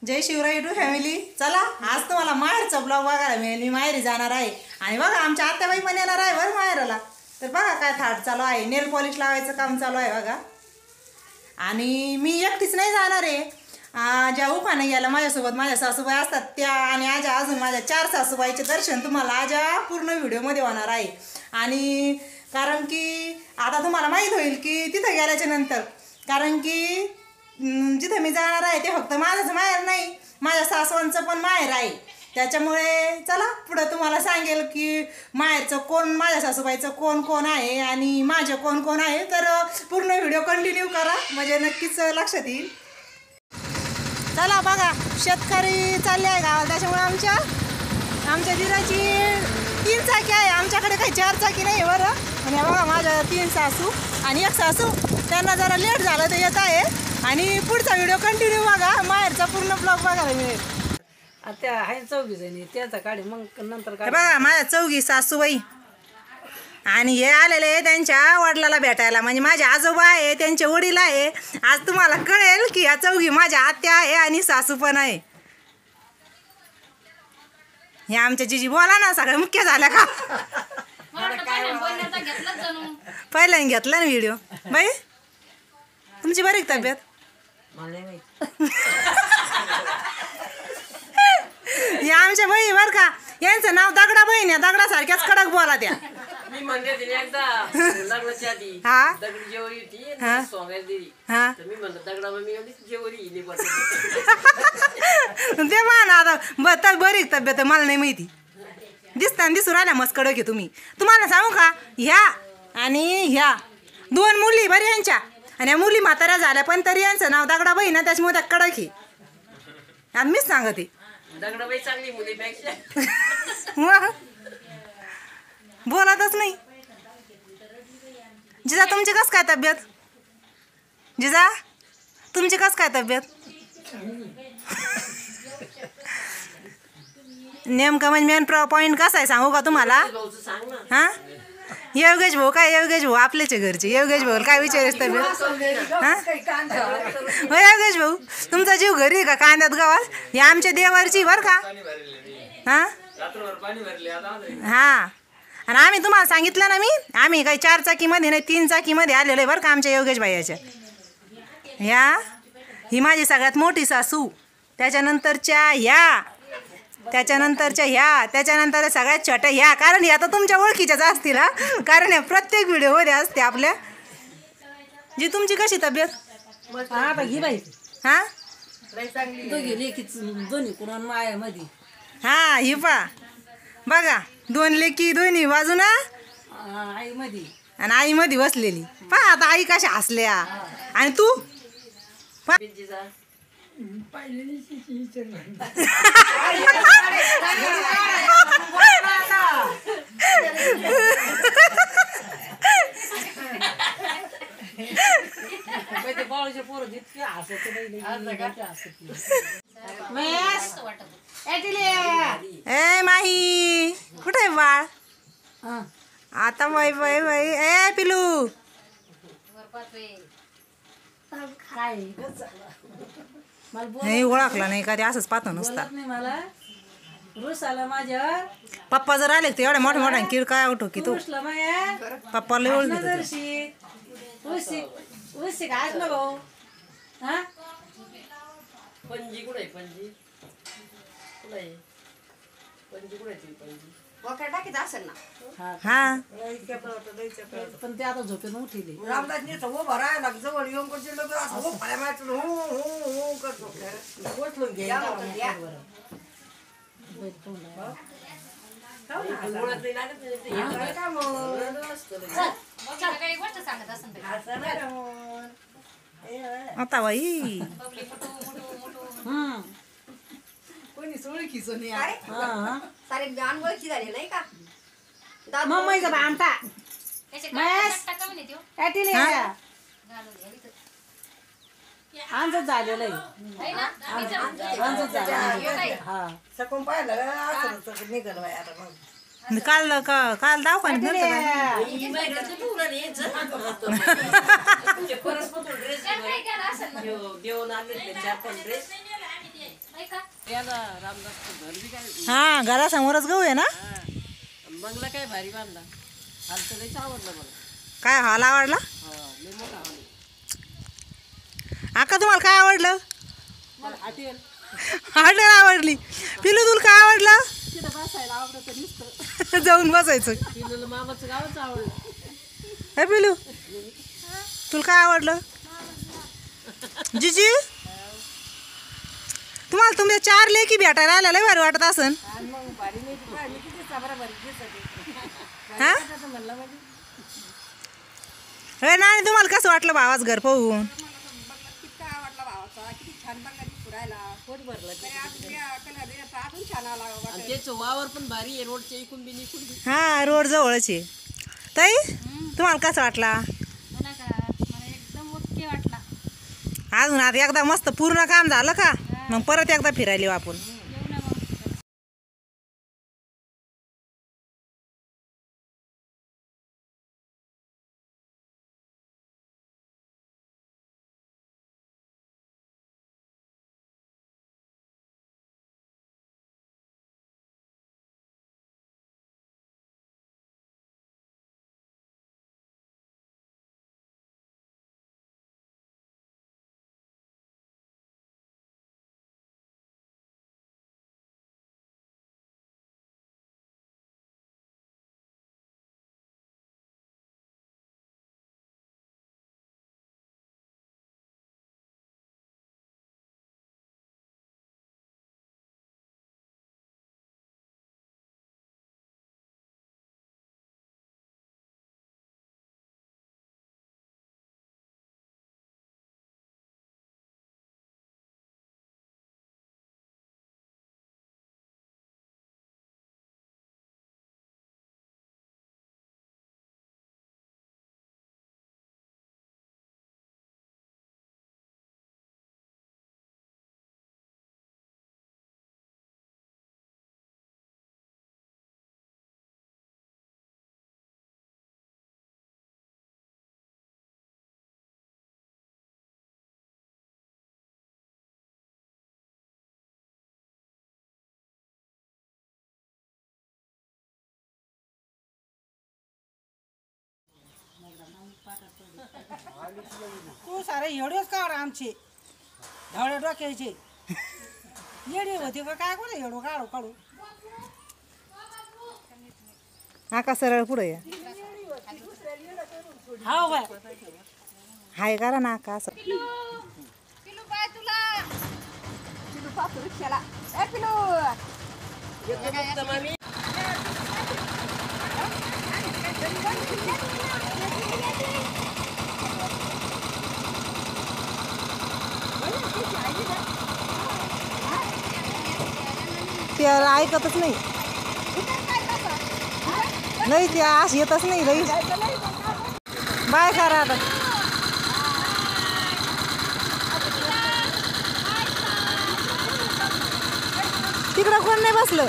जय Shivray YouTube family. चला आज तुम्हाला माहेरचा ब्लॉग बघायला मिळेल. मी माहेरी जाणार आहे आणि बघा आमच्या आत्याबाई पण येणार आहे बरं माहेराला. तर बघा काय थाट चालू आहे, नेल पॉलिश लावायचं काम चालू आहे बघा. आणि मी एकटीच नाही जाणार आहे, ज्या उपाने गेला माझ्यासोबत माझ्या सासूबाई असतात त्या आणि आजा अजून माझ्या 4 सासूबाईचे दर्शन तुम्हाला आजा पूर्ण व्हिडिओमध्ये होणार आहे. आणि कारण की आता तुम्हाला माहीत होईल की तिथं गेल्याच्या नंतर, कारण की जिथं मी जाणार आहे ते फक्त माझंच माहेर नाही, माझ्या सासवांचं पण माहेर आहे. त्याच्यामुळे चला पुढं तुम्हाला सांगेल की माहेरचं कोण, माझ्या सासूबाईचं कोण कोण आहे आणि माझं कोण कोण आहे. तर पूर्ण व्हिडिओ कंटिन्यू करा म्हणजे नक्कीच लक्षात येईल. चला बघा शेतकरी चालले आहे गावाला, त्याच्यामुळे आमच्या दिराची 3 चाकी आहे, आमच्याकडे काही 4 चाकी नाही बरं. आणि बघा माझ्या 3 सासू आणि 1 सासू, त्यांना जरा लेट झालं तर येत आहे. आणि पुढचा व्हिडिओ कंटिन्यू बघा, माहेरचा पूर्ण ब्लॉग बघायला मिळेल. त्या आहे 24 जणी, त्याचा काढे मग नंतर बघा माझ्या 4 सासूबाई आणि हे आलेले त्यांच्या वडिलाला भेटायला, म्हणजे माझे आजोबा आहे त्यांचे वडील आहे. आज तुम्हाला कळेल की या 4 माझ्या आत्या आहे आणि सासू पण आहे. हे आमच्या जीजी बोला ना, सगळ्या मुख्य झाल्या का? पहिल्याने घेतला ना व्हिडिओ. बाई तुमची बरी तब्येत? हे आमच्या बहीण बर का, यांचं नाव दगडा बहीण आहे, दगडासारख्याच कडक बोला त्या. मी म्हणले एकदा लग्नाच्या आधी हा दगडी जेवरी होती हा सोंगायला दिली, हा तर मी म्हणलं दगडा मी जेवरी ते मान आता बरी तब्येत मला नाही माहिती, दिसताना दिसून राहिल्या मस्त कडक आहे तुम्ही. तुम्हाला सांगू का, ह्या आणि ह्या 2 मुली बरी यांच्या, आणि या मुली म्हाताऱ्या झाल्या पण तरी यांचं नाव दगडा बहीण ना, त्याच्यामुळे त्या कडक आहे. आणि मीच सांगते दगडाबाई चांगली मुलीपेक्षा. बोलतच नाही. जिजा तुमची कस काय तब्येत? जिजा तुमची कस काय तब्येत? नेमकं म्हणजे मेन पॉईंट कसा आहे सांगू का तुम्हाला? हा योगेश भाऊ काय, योगेश भाऊ आपलेच घरचे. योगेश भाऊ काय विचारायच तब्येत? हा हो योगेश भाऊ, तुमचा जीव घरी आहे का कांद्यात गावात? हे आमच्या देवारची बरं का. हा हा आणि आम्ही तुम्हाला सांगितलं ना, आम्ही काही 4 चाकीमध्ये नाही 3 चाकीमध्ये आलेलो आहे बरं का आमच्या योगेश भाईच्या. ही माझी सगळ्यात मोठी सासू, त्याच्यानंतरच्या ह्या, त्याच्यानंतरच्या ह्या, त्याच्यानंतर सगळ्यात छोट्या ह्या. कारण ह्या तर तुमच्या ओळखीच्याच असतील हा, कारण ह्या प्रत्येक व्हिडिओमध्ये असते आपल्या. जी तुमची कशी तब्येत? हा घे बाई. हा दोघी लेकीच दोन्ही कुणान मायामध्ये. हा ही पा बघा 2 लेकी दोन्ही बाजूना आई मध्ये आणि आई मध्ये बसलेली. पा आता आई कशा हसल्या. आणि तू ए माही कुठे आहे बाळ? आता बाई बाई बाई ए पिलू नाही ओळखला नाही का? ते असंच पाहतो नुसता. मला रुस आला माझ्या. पप्पा जर आले तर एवढ्या मोठ्या मोठ्या किड काय उठो की तू पप्पाला ओळख. पणजी कुठे आहे? पणजी कुठे आहे? पणजी कुठे आहे? पणजी टाकीत असेल ना. हा पण ते आता झोपेन उठिले. रामदासनी उभा राहायला जवळ येऊन करते लोक असं फाळ्या मारायचं हो हो हो करतो. गोठलून घे. आता बाई कोणी सोळखीच नाही सारे गान वळखी झाले नाही का? मम्मीचा बामटा आमचं झालेलं आहे. सकून पाहिलं असं निघाल आता मग काल दवाखान्यात देऊन आणले 4-5 ड्रेस याला रामदासचं घर बी काय हा घरासमोरच गहू आहे ना. हा. आणि बंगला काय भारी बांधला. हालचं लयच आवडलं मला. काय हॉल आवडला. हा लय मोठा हॉल आहे. आका तुम्हाला काय आवडलं. मला हॉटेल हॉटेल आवडली. पिलू तुला काय आवडलं. तिथं बसायला आवडतं नुसतं. जाऊन बसायचं. पिल्लूला मामाचं गावच आवडलं. हे पिलू तुला काय आवडलं. जीजी तुम्हाला तुमच्या 4 लेकी भेटायला आल्या लय भारी वाटत असन. आणि मग भारी नाही ती पाहिली किती चाबरा भारी दिसते. हा म्हणलं म्हणजे हे नाही तुम्हाला कसं वाटलं भावाच घर पाहून. किती आवडला भावाचा किती छान बंगला पुरायला पोट भरलं ते. कलर अजून छान आला आणि त्याचं वावर पण भारी आहे. रोडच्या इकून बी निकून बी. हा रोड जवळच आहे. ताई तुम्हाला कसं वाटला. मला एकदम ओके वाटला. अजून आता एकदा मस्त पूर्ण काम झालं का मग परत एकदा फिरायला येऊ आपण. येऊ ना मग. तू सारे एवढेच काढ आमचे धावड्या डोक्याचे येडे होते का काय कोण एवढं काढू काढू. आका सरळ पुढे या. हा बाय हाय करा ना आका असं. पिलू बाय तुला पिलू पाहतो रिक्षाला ए पिलू येतो फक्त मामी. ते ऐकतच नाही. नाही ते आश येतच नाही लई. बाय करा आता. तिकडं कोण नाही बसलं.